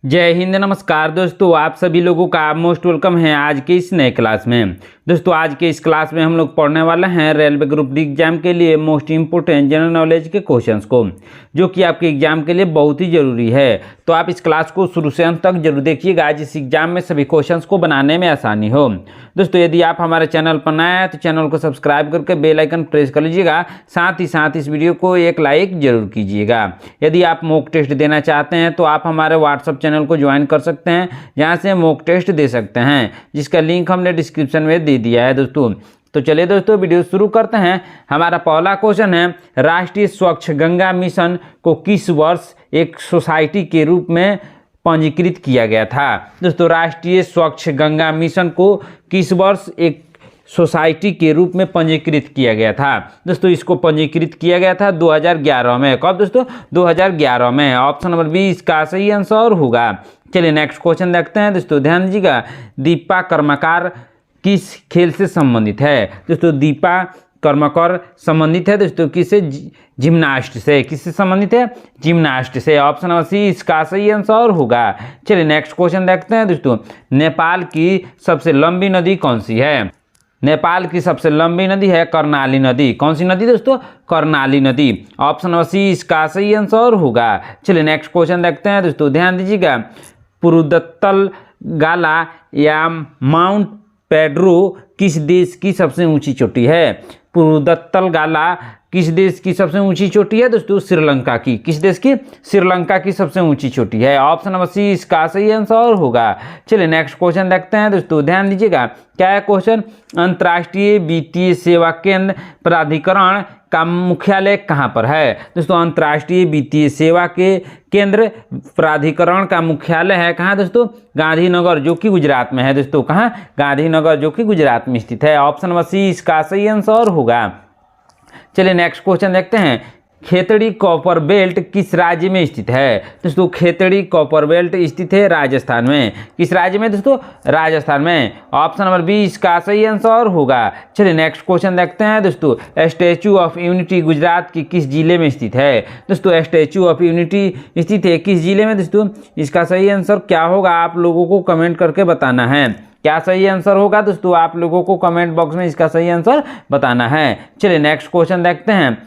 जय हिंद, नमस्कार दोस्तों। आप सभी लोगों का मोस्ट वेलकम है आज के इस नए क्लास में। दोस्तों आज के इस क्लास में हम लोग पढ़ने वाले हैं रेलवे ग्रुप डी एग्जाम के लिए मोस्ट इंपोर्टेंट जनरल नॉलेज के क्वेश्चंस को, जो कि आपके एग्जाम के लिए बहुत ही ज़रूरी है। तो आप इस क्लास को शुरू से अंत तक जरूर देखिएगा, जिस एग्जाम में सभी क्वेश्चंस को बनाने में आसानी हो। दोस्तों यदि आप हमारे चैनल पर नए हैं तो चैनल को सब्सक्राइब करके बेल आइकन प्रेस कर लीजिएगा। साथ ही साथ इस वीडियो को एक लाइक जरूर कीजिएगा। यदि आप मॉक टेस्ट देना चाहते हैं तो आप हमारे व्हाट्सएप चैनल को ज्वाइन कर सकते हैं, जहां से मॉक टेस्ट दे सकते हैं, जिसका लिंक हमने डिस्क्रिप्शन में दे दिया है दोस्तों। तो चलिए दोस्तों वीडियो शुरू करते हैं। हमारा पहला क्वेश्चन है, राष्ट्रीय स्वच्छ गंगा मिशन को किस वर्ष एक सोसाइटी के रूप में पंजीकृत किया गया था? दोस्तों राष्ट्रीय स्वच्छ गंगा मिशन को किस वर्ष एक सोसाइटी के रूप में पंजीकृत किया गया था? दोस्तों इसको पंजीकृत किया गया था 2011 में। कब दोस्तों? 2011 में। ऑप्शन नंबर बी इसका सही आंसर होगा। चलिए नेक्स्ट क्वेश्चन देखते हैं दोस्तों, ध्यान दीजिएगा। दीपा कर्मकार किस खेल से संबंधित है? दोस्तों दीपा कर्मकर संबंधित है दोस्तों किससे? जिम्नास्ट से। किससे संबंधित है? जिम्नास्ट से। ऑप्शन नंबर सी इसका सही आंसर होगा। चलिए नेक्स्ट क्वेश्चन देखते हैं दोस्तों, नेपाल की सबसे लंबी नदी कौन सी है? नेपाल की सबसे लंबी नदी है कर्णाली नदी। कौन सी नदी दोस्तों? कर्णाली नदी। ऑप्शन नंबर सी इसका सही आंसर होगा। चलिए नेक्स्ट क्वेश्चन देखते हैं दोस्तों, ध्यान दीजिएगा। पुरुदत्तल गाला या माउंट पेड्रो किस देश की सबसे ऊंची चोटी है? पुरुदत्तल गाला किस देश की सबसे ऊंची चोटी है दोस्तों? श्रीलंका की। किस देश की? श्रीलंका की सबसे ऊंची चोटी है। ऑप्शन नंबर सी इसका सही आंसर होगा। चलिए नेक्स्ट क्वेश्चन देखते हैं दोस्तों, ध्यान दीजिएगा। क्या है क्वेश्चन? अंतर्राष्ट्रीय वित्तीय सेवा केंद्र प्राधिकरण का मुख्यालय कहाँ पर है? दोस्तों अंतर्राष्ट्रीय वित्तीय सेवा के केंद्र प्राधिकरण का मुख्यालय है कहाँ दोस्तों? गांधीनगर, जो कि गुजरात में है दोस्तों। कहाँ? गांधीनगर, जो कि गुजरात में स्थित है। ऑप्शन नंबर सी इसका सही आंसर होगा। चलिए नेक्स्ट क्वेश्चन देखते हैं। खेतड़ी कॉपर बेल्ट किस राज्य में स्थित है? दोस्तों खेतड़ी कॉपर बेल्ट स्थित है राजस्थान में। किस राज्य में दोस्तों? राजस्थान में। ऑप्शन नंबर बी इसका सही आंसर होगा। चलिए नेक्स्ट क्वेश्चन देखते हैं दोस्तों, स्टैचू ऑफ यूनिटी गुजरात की किस जिले में स्थित है? दोस्तों स्टैचू ऑफ यूनिटी स्थित है किस जिले में दोस्तों? इसका सही आंसर क्या होगा आप लोगों को कमेंट करके बताना है। क्या सही आंसर होगा दोस्तों? आप लोगों को कमेंट बॉक्स में इसका सही आंसर बताना है। चलिए नेक्स्ट क्वेश्चन देखते हैं।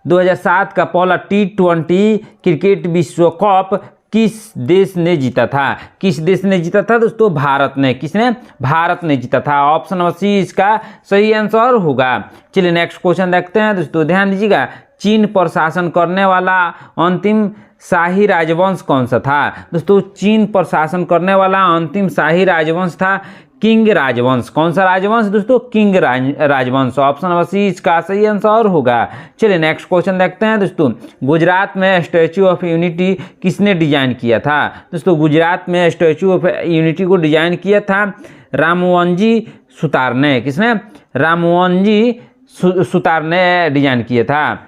2007 का पहला T20 क्रिकेट विश्व कप किस देश ने जीता था? किस देश ने जीता था दोस्तों? भारत ने। किसने? भारत ने जीता था। ऑप्शन नंबर सी इसका सही आंसर होगा। चलिए नेक्स्ट क्वेश्चन देखते हैं दोस्तों, ध्यान दीजिएगा। चीन पर शासन करने वाला अंतिम शाही राजवंश कौन सा था? दोस्तों चीन पर शासन करने वाला अंतिम शाही राजवंश था किंग राजवंश। कौन सा राजवंश दोस्तों? किंग राजवंश। ऑप्शन नंबर सी इसका सही आंसर होगा। चलिए नेक्स्ट क्वेश्चन देखते हैं दोस्तों, गुजरात में स्टैचू ऑफ यूनिटी किसने डिजाइन किया था? दोस्तों गुजरात में स्टैचू ऑफ यूनिटी को डिजाइन किया था रामवनजी सुतार ने। किसने? रामवनजी सुतार ने डिजाइन किया था।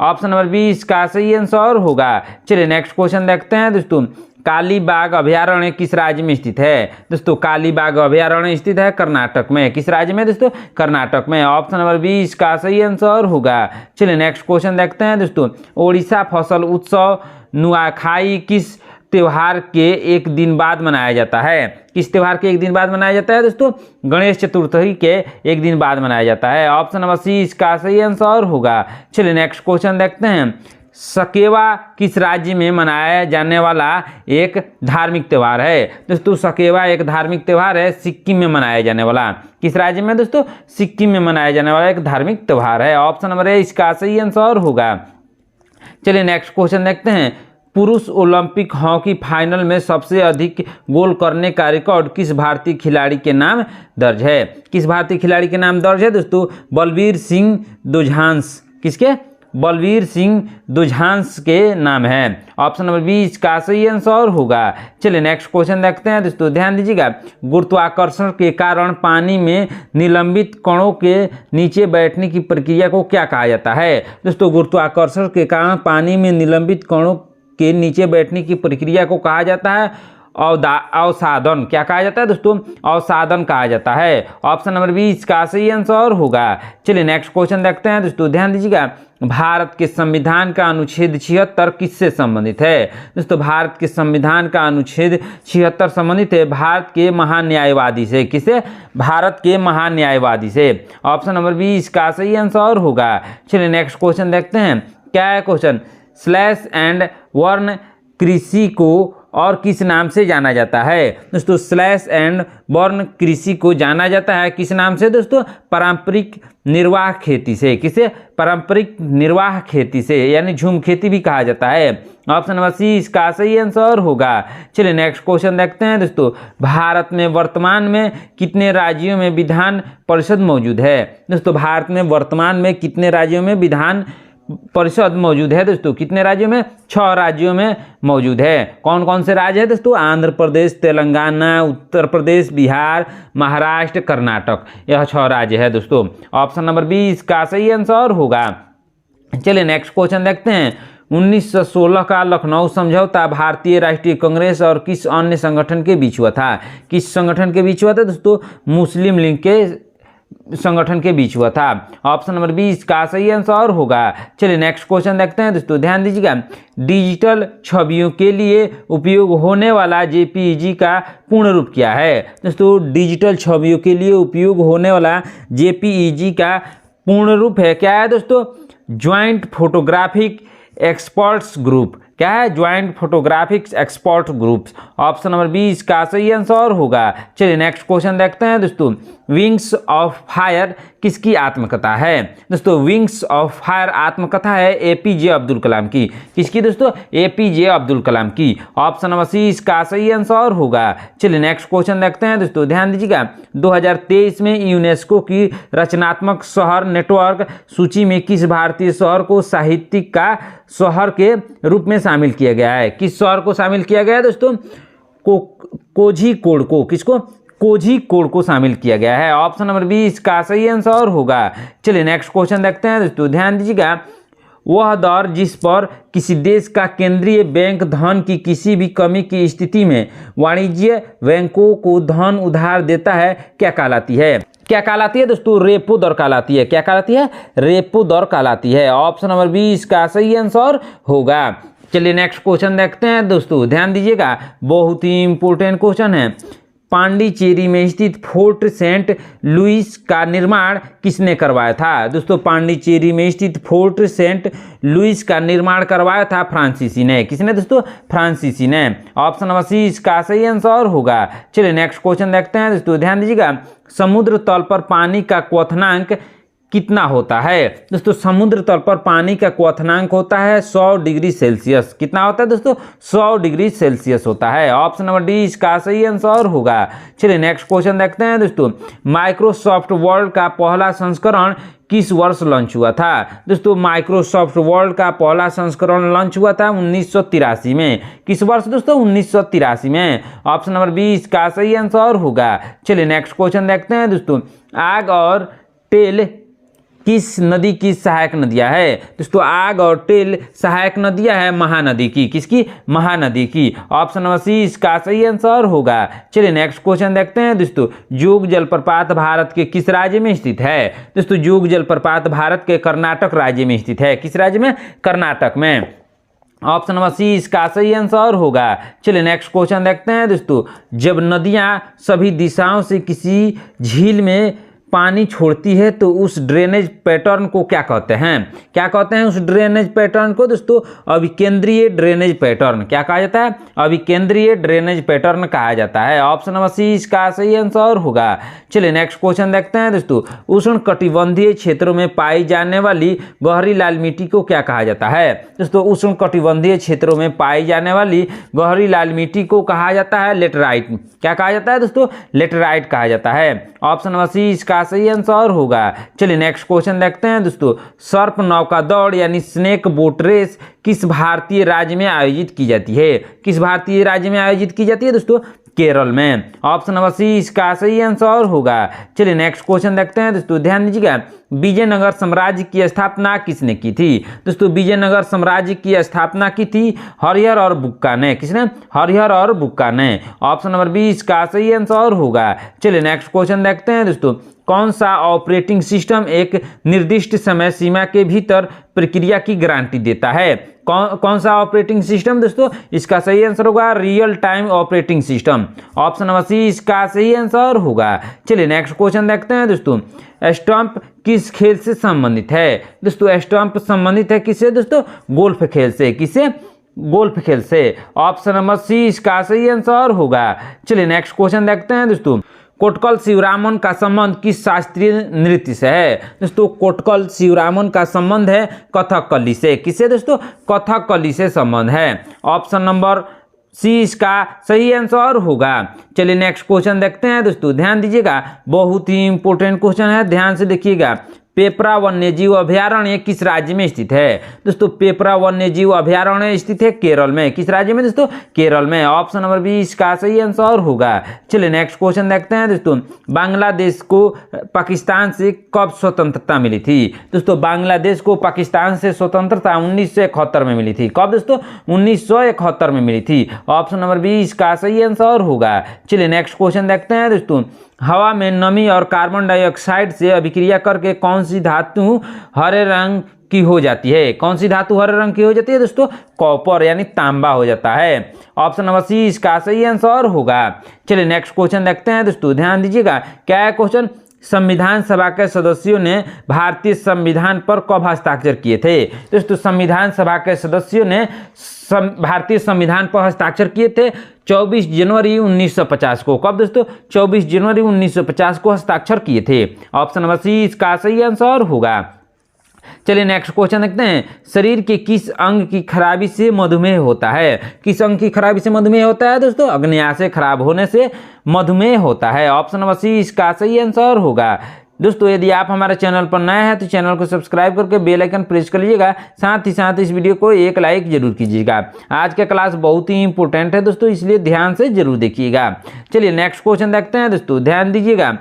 ऑप्शन नंबर बी इसका सही आंसर होगा। चलिए नेक्स्ट क्वेश्चन देखते हैं दोस्तों, कालीबाग अभयारण्य किस राज्य में स्थित है? दोस्तों कालीबाग अभयारण्य स्थित है कर्नाटक में। किस राज्य में दोस्तों? कर्नाटक में। ऑप्शन नंबर बी इसका सही आंसर होगा। चलिए नेक्स्ट क्वेश्चन देखते हैं दोस्तों, ओडिशा फसल उत्सव नुआखाई किस त्योहार के एक दिन बाद मनाया जाता है? किस त्योहार के एक दिन बाद मनाया जाता है दोस्तों? गणेश चतुर्थी के एक दिन बाद मनाया जाता है। ऑप्शन नंबर सी इसका सही आंसर होगा। चलिए नेक्स्ट क्वेश्चन देखते हैं, सकेवा किस राज्य में मनाया जाने वाला एक धार्मिक त्यौहार है? दोस्तों सकेवा एक धार्मिक त्यौहार है सिक्किम में मनाया जाने वाला। किस राज्य में दोस्तों? सिक्किम में मनाया जाने वाला एक धार्मिक त्यौहार है। ऑप्शन नंबर ए इसका सही आंसर होगा। चलिए नेक्स्ट क्वेश्चन देखते हैं, पुरुष ओलंपिक हॉकी फाइनल में सबसे अधिक गोल करने का रिकॉर्ड किस भारतीय खिलाड़ी के नाम दर्ज है? किस भारतीय खिलाड़ी के नाम दर्ज है दोस्तों? बलवीर सिंह दोझांस। किसके? बलवीर सिंह दोझांस के नाम है। ऑप्शन नंबर बी इसका सही आंसर होगा। चलिए नेक्स्ट क्वेश्चन देखते हैं दोस्तों, ध्यान दीजिएगा। गुरुत्वाकर्षण के कारण पानी में निलंबित कणों के नीचे बैठने की प्रक्रिया को क्या कहा जाता है? दोस्तों गुरुत्वाकर्षण के कारण पानी में निलंबित कणों के नीचे बैठने की प्रक्रिया को कहा जाता है अवसादन क्या कहा जाता है दोस्तों? अवसादन कहा जाता है। ऑप्शन नंबर बी इसका सही आंसर होगा। चलिए नेक्स्ट क्वेश्चन देखते हैं दोस्तों, ध्यान दीजिएगा। भारत के संविधान का अनुच्छेद 76 किससे संबंधित है? दोस्तों भारत के संविधान का अनुच्छेद 76 संबंधित है भारत के महान न्यायवादी से। किसे? भारत के महान न्यायवादी से। ऑप्शन नंबर बी इसका सही आंसर होगा। चलिए नेक्स्ट क्वेश्चन देखते हैं, क्या है क्वेश्चन? स्लैश एंड बर्न कृषि को और किस नाम से जाना जाता है? दोस्तों स्लैश एंड बर्न कृषि को जाना जाता है किस नाम से दोस्तों? पारंपरिक निर्वाह खेती से। किसे? पारंपरिक निर्वाह खेती से, यानी झूम खेती भी कहा जाता है। ऑप्शन नंबर सी इसका सही आंसर होगा। चलिए नेक्स्ट क्वेश्चन देखते हैं दोस्तों, भारत में वर्तमान में कितने राज्यों में विधान परिषद मौजूद है? दोस्तों भारत में वर्तमान में कितने राज्यों में विधान परिषद मौजूद है? दोस्तों कितने राज्यों में? 6 राज्यों में मौजूद है। कौन कौन से राज्य है दोस्तों? आंध्र प्रदेश, तेलंगाना, उत्तर प्रदेश, बिहार, महाराष्ट्र, कर्नाटक, यह 6 राज्य है दोस्तों। ऑप्शन नंबर बी इसका सही आंसर होगा। चलिए नेक्स्ट क्वेश्चन देखते हैं, 1916 का लखनऊ समझौता भारतीय राष्ट्रीय कांग्रेस और किस अन्य संगठन के बीच हुआ था? किस संगठन के बीच हुआ था दोस्तों? मुस्लिम लीग के संगठन के बीच हुआ था। ऑप्शन नंबर बी इसका सही आंसर होगा। चलिए नेक्स्ट क्वेश्चन देखते हैं दोस्तों, ध्यान दीजिएगा। डिजिटल छवियों के लिए उपयोग होने वाला जेपीईजी का पूर्ण रूप क्या है? दोस्तों डिजिटल छवियों के लिए उपयोग होने वाला जेपीईजी का पूर्ण रूप है, क्या है दोस्तों? Joint photographic experts group. क्या है? Joint photographics expert groups. Option number B इसका सही आंसर होगा। चलिए नेक्स्ट क्वेश्चन देखते हैं दोस्तों, विंग्स ऑफ फायर किसकी आत्मकथा है? दोस्तों विंग्स ऑफ फायर आत्मकथा है एपीजे अब्दुल कलाम की। किसकी दोस्तों? एपीजे अब्दुल कलाम की। ऑप्शन नंबर सी इसका सही आंसर होगा। चलिए नेक्स्ट क्वेश्चन देखते हैं दोस्तों, ध्यान दीजिएगा। 2023 में यूनेस्को की रचनात्मक शहर नेटवर्क सूची में किस भारतीय शहर को साहित्यिक का शहर के रूप में शामिल किया गया है? किस शहर को शामिल किया गया है दोस्तों? कोझिकोड को। किसको? कोझिकोड को शामिल किया गया है। ऑप्शन नंबर बी इसका सही आंसर होगा। चलिए नेक्स्ट क्वेश्चन देखते हैं दोस्तों, ध्यान दीजिएगा। वह दर जिस पर किसी देश का केंद्रीय बैंक धन की किसी भी कमी की स्थिति में वाणिज्य बैंकों को धन उधार देता है क्या कहलाती है? क्या कहलाती है दोस्तों? रेपो दर कहलाती है। क्या कहलाती है? रेपो दर कहलाती है। ऑप्शन नंबर बी इसका सही आंसर होगा। चलिए नेक्स्ट क्वेश्चन देखते हैं दोस्तों, ध्यान दीजिएगा, बहुत ही इंपॉर्टेंट क्वेश्चन है। पांडिचेरी में स्थित फोर्ट सेंट लुइस का निर्माण किसने करवाया था? दोस्तों पांडिचेरी में स्थित फोर्ट सेंट लुइस का निर्माण करवाया था फ्रांसीसी ने। किसने दोस्तों? फ्रांसीसी ने। ऑप्शन नंबर सी इसका सही आंसर होगा। चलिए नेक्स्ट क्वेश्चन देखते हैं दोस्तों, ध्यान दीजिएगा। समुद्र तल पर पानी का क्वथनांक कितना होता है? दोस्तों समुद्र तल पर पानी का क्वथनांक होता है 100 डिग्री सेल्सियस। कितना होता है दोस्तों? 100 डिग्री सेल्सियस होता है। ऑप्शन नंबर डी इसका सही आंसर होगा। चलिए नेक्स्ट क्वेश्चन देखते हैं दोस्तों, माइक्रोसॉफ्ट वर्ड का पहला संस्करण किस वर्ष लॉन्च हुआ था? दोस्तों माइक्रोसॉफ्ट वर्ड का पहला संस्करण लॉन्च हुआ था 1983 में। किस वर्ष दोस्तों? 1983 में। ऑप्शन नंबर बी इसका सही आंसर होगा। चलिए नेक्स्ट क्वेश्चन देखते हैं दोस्तों, आग और तेल किस नदी की सहायक नदियां है? दोस्तों आग और तेल सहायक नदियां है महानदी की। किसकी? महानदी की। ऑप्शन नंबर सी इसका सही आंसर होगा। चलिए नेक्स्ट क्वेश्चन देखते हैं दोस्तों, जोग जलप्रपात भारत के किस राज्य में स्थित है? दोस्तों जोग जलप्रपात भारत के कर्नाटक राज्य में स्थित है। किस राज्य में? कर्नाटक में। ऑप्शन नंबर सी इसका सही आंसर होगा। चलिए नेक्स्ट क्वेश्चन देखते हैं दोस्तों, जब नदियां सभी दिशाओं से किसी झील में पानी छोड़ती है तो उस ड्रेनेज पैटर्न को क्या कहते हैं? क्या कहते हैं उस ड्रेनेज पैटर्न को दोस्तों? अभिकेंद्रीय ड्रेनेज पैटर्न। क्या कहा जाता है? अभिकेंद्रीय ड्रेनेज पैटर्न कहा जाता है। ऑप्शन नंबर सी इसका सही आंसर होगा। चलिए नेक्स्ट क्वेश्चन देखते हैं दोस्तों, उष्ण कटिबंधीय क्षेत्रों में पाई जाने वाली गहरी लाल मिट्टी को क्या कहा जाता है? दोस्तों उष्ण कटिबंधीय क्षेत्रों में पाई जाने वाली गहरी लाल मिट्टी को कहा जाता है लेटराइट। क्या कहा जाता है दोस्तों? लेटराइट कहा जाता है। ऑप्शन नंबर सी इसका सही आंसर होगा। चलिए नेक्स्ट क्वेश्चन देखते हैं दोस्तों, सर्प नौका दौड़ यानी स्नेक बोट रेस किस भारतीय राज्य में आयोजित की जाती है? किस भारतीय राज्य में आयोजित की जाती है दोस्तों? केरल में। ऑप्शन नंबर सी इसका सही आंसर होगा। चलिए नेक्स्ट क्वेश्चन देखते हैं दोस्तों, ध्यान दीजिएगा। विजयनगर साम्राज्य की स्थापना किसने की थी? दोस्तों विजयनगर साम्राज्य की स्थापना की थी हरिहर और बुक्का ने। किसने? हरिहर और बुक्का ने। ऑप्शन नंबर बी इसका सही आंसर होगा। चलिए नेक्स्ट क्वेश्चन देखते हैं दोस्तों, कौन सा ऑपरेटिंग सिस्टम एक निर्दिष्ट समय सीमा के भीतर प्रक्रिया की गारंटी देता है? कौन सा ऑपरेटिंग सिस्टम दोस्तों? इसका सही आंसर होगा real time operating system. Option number C इसका सही आंसर होगा। चलिए नेक्स्ट क्वेश्चन देखते हैं दोस्तों, स्टंप किस खेल से संबंधित है? दोस्तों स्टंप संबंधित है किससे दोस्तों? गोल्फ खेल से। किससे? गोल्फ खेल से। ऑप्शन नंबर सी इसका सही आंसर होगा। चलिए नेक्स्ट क्वेश्चन देखते हैं दोस्तों, कोटकल शिवरामन का संबंध किस शास्त्रीय नृत्य से है? दोस्तों कोटकल शिवरामन का संबंध है कथकली से। किससे दोस्तों? कथकली से संबंध है। ऑप्शन नंबर सी इसका सही आंसर होगा। चलिए नेक्स्ट क्वेश्चन देखते हैं दोस्तों, ध्यान दीजिएगा, बहुत ही इंपॉर्टेंट क्वेश्चन है, ध्यान से देखिएगा। पेपरा वन्यजीव अभयारण्य किस राज्य में स्थित है? दोस्तों पेपरा वन्यजीव अभयारण्य स्थित है केरल में। किस राज्य में दोस्तों? केरल में। ऑप्शन नंबर बी इसका सही आंसर होगा। चलिए नेक्स्ट क्वेश्चन देखते हैं दोस्तों, बांग्लादेश को पाकिस्तान से कब स्वतंत्रता मिली थी? दोस्तों बांग्लादेश को पाकिस्तान से स्वतंत्रता 1971 में मिली थी। कब दोस्तों? 1971 में मिली थी। ऑप्शन नंबर बी इसका सही आंसर होगा। चलिए नेक्स्ट क्वेश्चन देखते हैं दोस्तों, हवा में नमी और कार्बन डाइऑक्साइड से अभिक्रिया करके कौन सी धातु हरे रंग की हो जाती है? कौन सी धातु हरे रंग की हो जाती है दोस्तों? कॉपर यानी तांबा हो जाता है। ऑप्शन नंबर सी इसका सही आंसर होगा। चलिए नेक्स्ट क्वेश्चन देखते हैं दोस्तों, ध्यान दीजिएगा, क्या है क्वेश्चन? संविधान सभा के सदस्यों ने भारतीय संविधान पर कब हस्ताक्षर किए थे? दोस्तों संविधान सभा के सदस्यों ने भारतीय संविधान पर हस्ताक्षर किए थे 24 जनवरी 1950 को। कब दोस्तों? 24 जनवरी 1950 को हस्ताक्षर किए थे। ऑप्शन नंबर सी इसका सही आंसर होगा। चलिए नेक्स्ट क्वेश्चन देखते हैं, शरीर के किस अंग की खराबी से मधुमेह होता है? किस अंग की खराबी से मधुमेह होता है दोस्तों? अग्न्याशय खराब होने से मधुमेह होता है। ऑप्शन नंबर सी इसका सही आंसर होगा। दोस्तों यदि आप हमारे चैनल पर नए हैं तो चैनल को सब्सक्राइब करके बेल आइकन प्रेस कर लीजिएगा, साथ ही साथ इस वीडियो को एक लाइक जरूर कीजिएगा। आज का क्लास बहुत ही इंपॉर्टेंट है दोस्तों, इसलिए ध्यान से जरूर देखिएगा। चलिए नेक्स्ट क्वेश्चन देखते हैं दोस्तों, ध्यान दीजिएगा,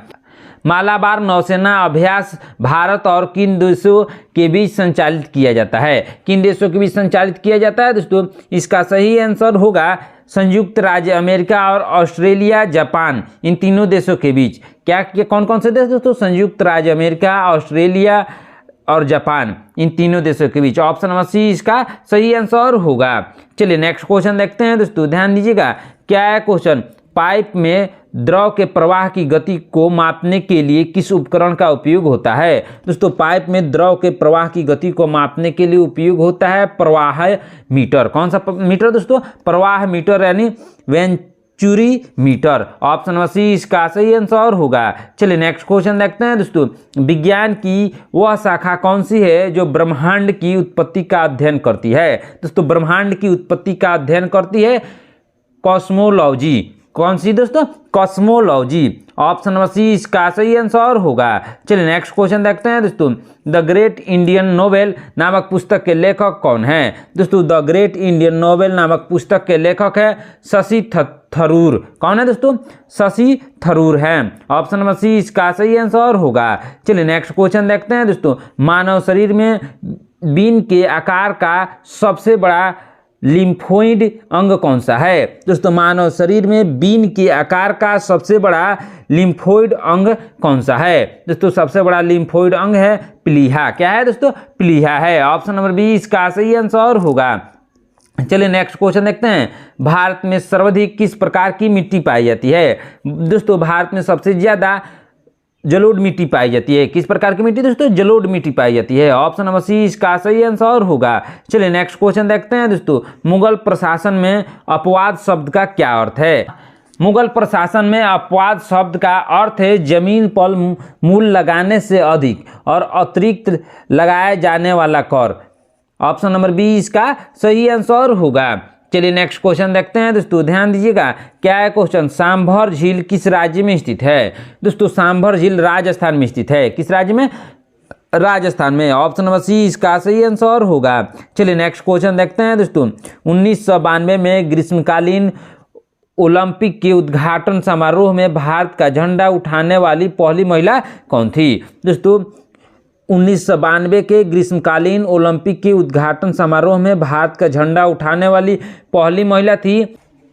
मालाबार नौसेना अभ्यास भारत और किन देशों के बीच संचालित किया जाता है? किन देशों के बीच संचालित किया जाता है दोस्तों? इसका सही आंसर होगा संयुक्त राज्य अमेरिका और ऑस्ट्रेलिया, जापान, इन तीनों देशों के बीच। क्या कौन कौन से देश दोस्तों? संयुक्त राज्य अमेरिका, ऑस्ट्रेलिया और जापान, इन तीनों देशों के बीच। ऑप्शन नंबर सी इसका सही आंसर होगा। चलिए नेक्स्ट क्वेश्चन देखते हैं दोस्तों, ध्यान दीजिएगा, क्या है क्वेश्चन? पाइप में द्रव के प्रवाह की गति को मापने के लिए किस उपकरण का उपयोग होता है? दोस्तों पाइप में द्रव के प्रवाह की गति को मापने के लिए उपयोग होता है प्रवाह मीटर। कौन सा मीटर दोस्तों? प्रवाह मीटर यानी venturi meter. Option number C इसका सही आंसर होगा। चलिए नेक्स्ट क्वेश्चन देखते हैं दोस्तों, विज्ञान की वह शाखा कौन सी है जो ब्रह्मांड की उत्पत्ति का अध्ययन करती है? दोस्तों ब्रह्मांड की उत्पत्ति का अध्ययन करती है कॉस्मोलॉजी। कौन सी दोस्तों? कॉस्मोलॉजी। ऑप्शन नंबर सी इसका सही आंसर होगा। चलिए नेक्स्ट क्वेश्चन देखते हैं दोस्तों, द ग्रेट इंडियन नोवेल नामक पुस्तक के लेखक कौन है? दोस्तों द ग्रेट इंडियन नोवेल नामक पुस्तक के लेखक है शशि थरूर। कौन है दोस्तों? शशि थरूर है। ऑप्शन नंबर सी इसका सही आंसर होगा। चलिए नेक्स्ट क्वेश्चन देखते हैं दोस्तों, मानव शरीर में बीन के आकार का सबसे बड़ा लिम्फोइड अंग कौन सा है? दोस्तों मानव शरीर में बीन के आकार का सबसे बड़ा लिम्फोइड अंग कौन सा है? दोस्तों सबसे बड़ा लिम्फोइड अंग है प्लीहा। क्या है दोस्तों? प्लीहा है। ऑप्शन नंबर बी इसका सही आंसर होगा। चलिए नेक्स्ट क्वेश्चन देखते हैं, भारत में सर्वाधिक किस प्रकार की मिट्टी पाई जाती है? दोस्तों भारत में सबसे ज्यादा जलोढ़ मिट्टी पाई जाती है। किस प्रकार की मिट्टी दोस्तों? जलोढ़ मिट्टी पाई जाती है। ऑप्शन नंबर सी इसका सही आंसर होगा। चलिए नेक्स्ट क्वेश्चन देखते हैं दोस्तों, मुगल प्रशासन में अपवाद शब्द का क्या अर्थ है? मुगल प्रशासन में अपवाद शब्द का अर्थ है जमीन पर मूल्य लगाने से अधिक और अतिरिक्त लगाया जाने वाला कर। ऑप्शन नंबर बी इसका सही आंसर होगा। चलिए नेक्स्ट क्वेश्चन देखते हैं दोस्तों, ध्यान दीजिएगा, क्या है क्वेश्चन? सांभर झील किस राज्य में स्थित है? दोस्तों सांभर झील राजस्थान में स्थित है। किस राज्य में? राजस्थान में। ऑप्शन नंबर सी इसका सही आंसर होगा। चलिए नेक्स्ट क्वेश्चन देखते हैं दोस्तों, 1992 में ग्रीष्मकालीन ओलंपिक के उद्घाटन समारोह में भारत का झंडा उठाने वाली पहली महिला कौन थी? दोस्तों 1992 के ग्रीष्मकालीन ओलंपिक के उद्घाटन समारोह में भारत का झंडा उठाने वाली पहली महिला थी,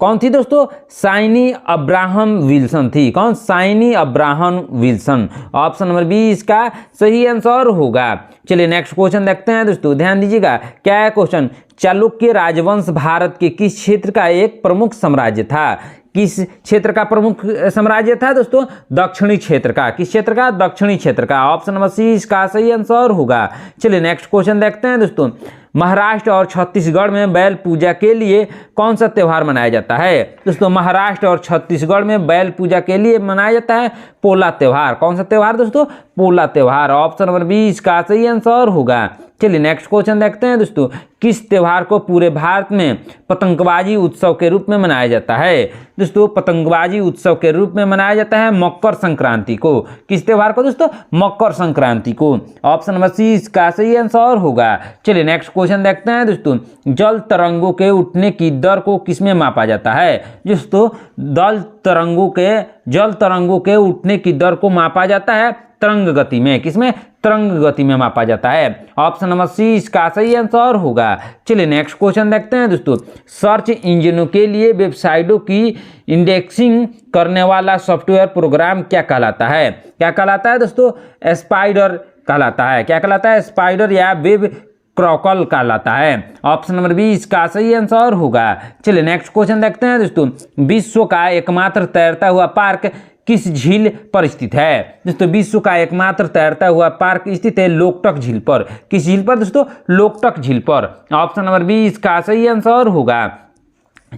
कौन थी दोस्तों? साइनी अब्राहम विल्सन थी। कौन? Shiny Abraham Wilson. Option number B इसका सही आंसर होगा। चलिए नेक्स्ट क्वेश्चन देखते हैं दोस्तों, ध्यान दीजिएगा। क्या है क्वेश्चन? चालुक्य राजवंश भारत के किस क्षेत्र का एक प्रमुख साम्राज्य था? किस क्षेत्र का प्रमुख साम्राज्य था दोस्तों? दक्षिणी क्षेत्र का। किस क्षेत्र का? दक्षिणी क्षेत्र का। ऑप्शन नंबर सी इसका सही आंसर होगा। चलिए नेक्स्ट क्वेश्चन देखते हैं दोस्तों। महाराष्ट्र और छत्तीसगढ़ में बैल पूजा के लिए कौन सा त्यौहार मनाया जाता है? दोस्तों महाराष्ट्र और छत्तीसगढ़ में बैल पूजा के लिए मनाया जाता है पोला त्यौहार। कौन सा त्यौहार दोस्तों? पोला त्यौहार। ऑप्शन नंबर बी इसका सही आंसर होगा। चलिए नेक्स्ट क्वेश्चन देखते हैं दोस्तों। किस त्यौहार को पूरे भारत में पतंगबाजी उत्सव के रूप में मनाया जाता है? दोस्तों पतंगबाजी उत्सव के रूप में मनाया जाता है मकर संक्रांति को। किस त्यौहार को दोस्तों? मकर संक्रांति को। ऑप्शन नंबर सी इसका सही आंसर होगा। चलिए नेक्स्ट क्वेश्चन देखते हैं दोस्तों। जल तरंगों के उठने की दर को किसमें मापा जाता है? दोस्तों जल तरंगों के उठने की दर को मापा जाता है तरंग गति में। किसमें? तरंग गति में मापा जाता है। ऑप्शन नंबर सी इसका सही आंसर होगा। चलिए नेक्स्ट क्वेश्चन देखते हैं दोस्तों। सर्च इंजनों के लिए वेबसाइटों की इंडेक्सिंग करने वाला सॉफ्टवेयर प्रोग्राम क्या कहलाता है? क्या कहलाता है दोस्तों? स्पाइडर कहलाता है। क्या कहलाता है? स्पाइडर या वेब क्रॉकल कहलाता है। ऑप्शन नंबर बी इसका सही आंसर होगा। चलिए नेक्स्ट क्वेश्चन देखते हैं दोस्तों। विश्व का एकमात्र तैरता हुआ पार्क किस झील पर स्थित है? दोस्तों विश्व का एकमात्र तैरता हुआ पार्क स्थित है लोकटक झील पर। किस झील पर दोस्तों? लोकटक झील पर। ऑप्शन नंबर बी इसका सही आंसर होगा।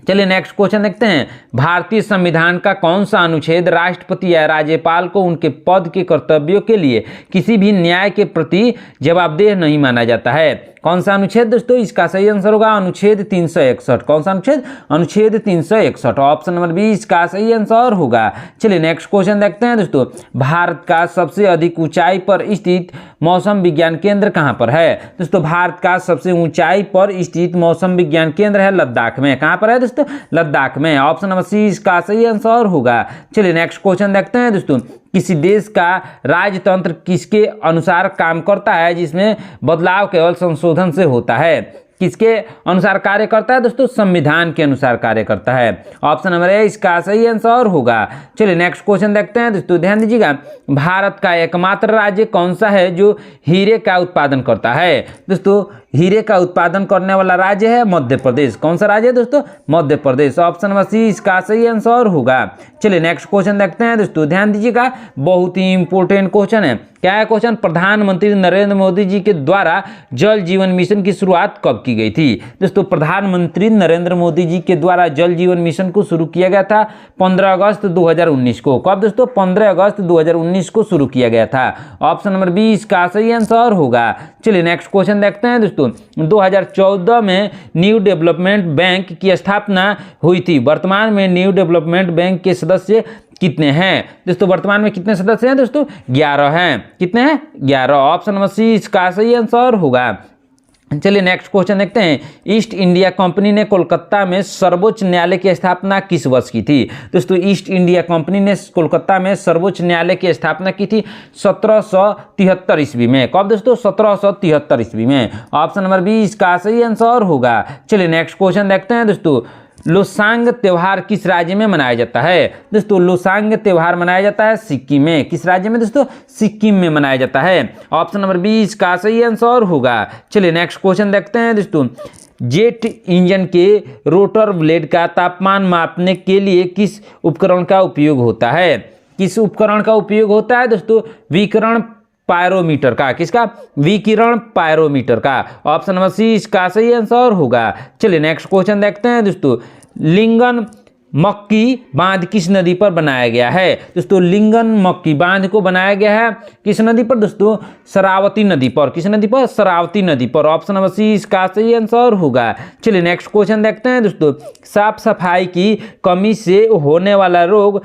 चलिए नेक्स्ट क्वेश्चन देखते हैं। भारतीय संविधान का कौन सा अनुच्छेद राष्ट्रपति या राज्यपाल को उनके पद के कर्तव्यों के लिए किसी भी न्याय के प्रति जवाबदेह नहीं माना जाता है? कौन सा अनुच्छेद दोस्तों? इसका सही आंसर होगा अनुच्छेद 361। कौन सा अनुच्छेद? अनुच्छेद 361। ऑप्शन नंबर बी इसका सही आंसर होगा। चलिए नेक्स्ट क्वेश्चन देखते हैं दोस्तों। भारत का सबसे अधिक ऊंचाई पर स्थित मौसम विज्ञान केंद्र कहां पर है? दोस्तों भारत का सबसे ऊंचाई पर स्थित मौसम विज्ञान केंद्र है लद्दाख में। कहां पर है दोस्तों? लद्दाख में। ऑप्शन नंबर सी इसका सही आंसर होगा। चलिए नेक्स्ट क्वेश्चन देखते हैं दोस्तों। किसी देश का राजतंत्र किसके अनुसार काम करता है जिसमें बदलाव केवल संशोधन से होता है? किसके अनुसार कार्य करता है दोस्तों? संविधान के अनुसार कार्य करता है। ऑप्शन नंबर ए इसका सही आंसर होगा। चलिए नेक्स्ट क्वेश्चन देखते हैं दोस्तों, ध्यान दीजिएगा। भारत का एकमात्र राज्य कौन सा है जो हीरे का उत्पादन करता है? दोस्तों हीरे का उत्पादन करने वाला राज्य है मध्य प्रदेश। कौन सा राज्य है दोस्तों? Madhya Pradesh. Option number C इसका सही आंसर होगा। चलिए नेक्स्ट क्वेश्चन देखते हैं दोस्तों, ध्यान दीजिएगा, बहुत ही इंपॉर्टेंट क्वेश्चन है। क्या है क्वेश्चन? प्रधानमंत्री नरेंद्र मोदी जी के द्वारा जल जीवन मिशन की शुरुआत कब की गई थी? दोस्तों प्रधानमंत्री नरेंद्र मोदी जी के द्वारा जल जीवन मिशन को शुरू किया गया था 15 अगस्त 2019 को। कब दोस्तों? 15 अगस्त 2019 को शुरू किया गया था। ऑप्शन नंबर बी इसका सही आंसर होगा। चलिए नेक्स्ट क्वेश्चन देखते हैं दोस्तों, 2014 में न्यू डेवलपमेंट बैंक की स्थापना हुई थी। वर्तमान में न्यू डेवलपमेंट बैंक के सदस्य कितने हैं? दोस्तों वर्तमान में कितने सदस्य हैं दोस्तों? 11 हैं। कितने हैं? 11। ऑप्शन नंबर सी इसका सही आंसर होगा। चलिए नेक्स्ट क्वेश्चन देखते हैं। ईस्ट इंडिया कंपनी ने कोलकाता में सर्वोच्च न्यायालय की स्थापना किस वर्ष की थी? दोस्तों ईस्ट इंडिया कंपनी ने कोलकाता में सर्वोच्च न्यायालय की स्थापना की थी 1773 ईस्वी में। कब दोस्तों? 1773 ईस्वी में। ऑप्शन नंबर बी इसका सही आंसर होगा। चलिए नेक्स्ट क्वेश्चन देखते हैं दोस्तों, लोसांग त्योहार किस राज्य में मनाया जाता है? दोस्तों लोसांग त्योहार मनाया जाता है सिक्किम में। किस राज्य में दोस्तों? सिक्किम में मनाया जाता है। ऑप्शन नंबर बी इसका सही आंसर होगा। चलिए नेक्स्ट क्वेश्चन देखते हैं दोस्तों, जेट इंजन के रोटर ब्लेड का तापमान मापने के लिए किस उपकरण का उपयोग होता है? किस उपकरण का उपयोग होता है दोस्तों? विकिरण पायरोमीटर का। किसका? विकिरण पायरोमीटर का। ऑप्शन नंबर सी इसका सही आंसर होगा। चलिए नेक्स्ट क्वेश्चन देखते हैं दोस्तों, लिंगन मक्की बांध किस नदी पर बनाया गया है? दोस्तों लिंगन मक्की बांध को बनाया गया है किस नदी पर दोस्तों? शरावती नदी पर। किस नदी पर? शरावती नदी पर। ऑप्शन नंबर सी इसका सही आंसर होगा। चलिए नेक्स्ट क्वेश्चन देखते हैं दोस्तों, साफ सफाई की कमी से होने वाला रोग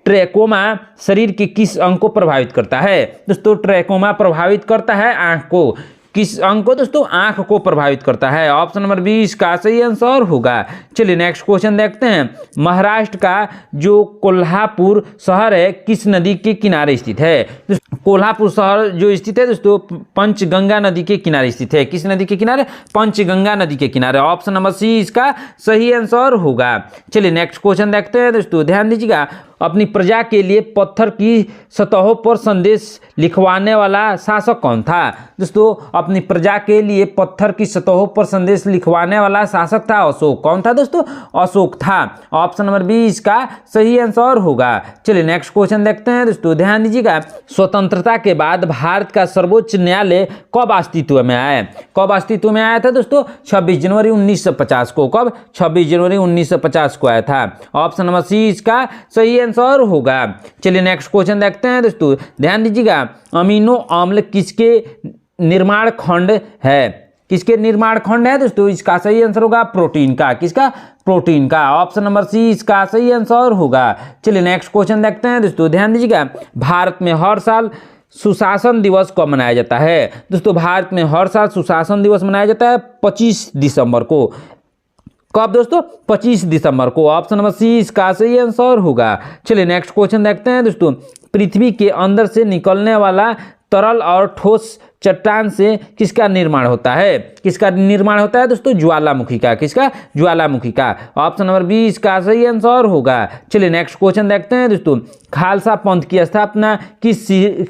ट्रैकोमा शरीर के किस अंग को प्रभावित करता है? दोस्तों ट्रैकोमा प्रभावित करता है आंख को। किस अंग को दोस्तों? आंख को प्रभावित करता है। ऑप्शन नंबर 20 का सही आंसर होगा। चलिए नेक्स्ट क्वेश्चन देखते हैं। महाराष्ट्र का जो कोल्हापुर शहर है किस नदी के किनारे स्थित है? कोल्हापुर शहर जो स्थित है दोस्तों पंचगंगा नदी के किनारे स्थित है। किस नदी के किनारे? पंचगंगा नदी के किनारे। ऑप्शन नंबर सी इसका सही आंसर होगा। चलिए नेक्स्ट क्वेश्चन देखते हैं दोस्तों, ध्यान दीजिएगा। अपनी प्रजा के लिए पत्थर की सतहों पर संदेश लिखवाने वाला शासक कौन था? दोस्तों अपनी प्रजा के लिए पत्थर की सतहों पर संदेश लिखवाने वाला शासक था अशोक। कौन था दोस्तों? अशोक था। ऑप्शन नंबर 20 का सही आंसर होगा। चलिए नेक्स्ट क्वेश्चन देखते हैं दोस्तों, ध्यान दीजिएगा। स्वतंत्रता के बाद भारत का सर्वोच्च न्यायालय कब अस्तित्व में आया? कब अस्तित्व में आया था दोस्तों? 26 जनवरी 1950 को। कब? 26 जनवरी 1950 को आया था। ऑप्शन नंबर सी इसका सही आंसर होगा। चलिए नेक्स्ट क्वेश्चन देखते हैं दोस्तों, ध्यान दीजिएगा। अमीनो अम्ल किसके निर्माण खंड है? किसके निर्माण खंड है दोस्तों? इसका सही आंसर होगा प्रोटीन का। किसका? प्रोटीन का। ऑप्शन नंबर सी इसका सही आंसर होगा। चलिए नेक्स्ट क्वेश्चन देखते हैं दोस्तों, ध्यान दीजिएगा। भारत में हर साल सुशासन दिवस कब मनाया जाता है? दोस्तों भारत में हर साल सुशासन दिवस मनाया जाता है 25 दिसंबर को। कब दोस्तों? 25 दिसंबर को। ऑप्शन नंबर सी इसका सही आंसर होगा। चलिए नेक्स्ट क्वेश्चन देखते हैं दोस्तों। पृथ्वी के अंदर से निकलने वाला तरल और ठोस चट्टान से किसका निर्माण होता है? किसका निर्माण होता है दोस्तों? ज्वालामुखी का। किसका? ज्वालामुखी का। ऑप्शन नंबर 20 का सही आंसर होगा। चलिए नेक्स्ट क्वेश्चन देखते हैं दोस्तों। खालसा पंथ की स्थापना किस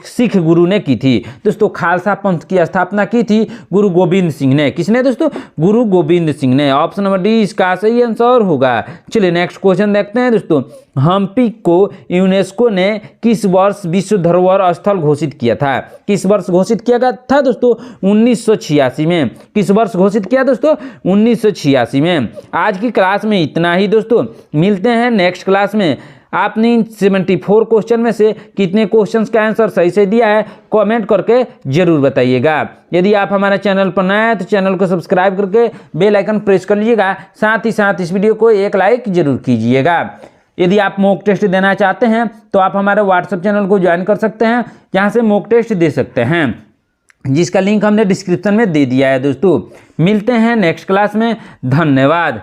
सिख गुरु ने की थी? दोस्तों खालसा पंथ की स्थापना की थी गुरु गोविंद सिंह ने। किसने दोस्तों? गुरु गोविंद सिंह ने। ऑप्शन नंबर डी इसका सही आंसर होगा। चलिए नेक्स्ट क्वेश्चन देखते हैं दोस्तों। हम्पी को यूनेस्को ने किस वर्ष विश्व धरोहर स्थल घोषित किया था? किस वर्ष घोषित किया गया था दोस्तों? 1986 में। किस वर्ष घोषित किया दोस्तों? 1986 में। आज की क्लास में इतना ही दोस्तों, मिलते हैं नेक्स्ट क्लास में। आपने इन 74 क्वेश्चन में से कितने क्वेश्चंस का आंसर सही से दिया है कमेंट करके जरूर बताइएगा। यदि आप हमारे चैनल पर नए हैं तो चैनल को सब्सक्राइब करके बेल आइकन प्रेस कर लीजिएगा। साथ ही साथ इस वीडियो को एक लाइक जरूर कीजिएगा। यदि आप मॉक टेस्ट देना चाहते हैं तो आप हमारे व्हाट्सएप चैनल को ज्वाइन कर सकते हैं, जहां से मॉक टेस्ट दे सकते हैं, जिसका लिंक हमने डिस्क्रिप्शन में दे दिया है दोस्तों। मिलते हैं नेक्स्ट क्लास में। धन्यवाद।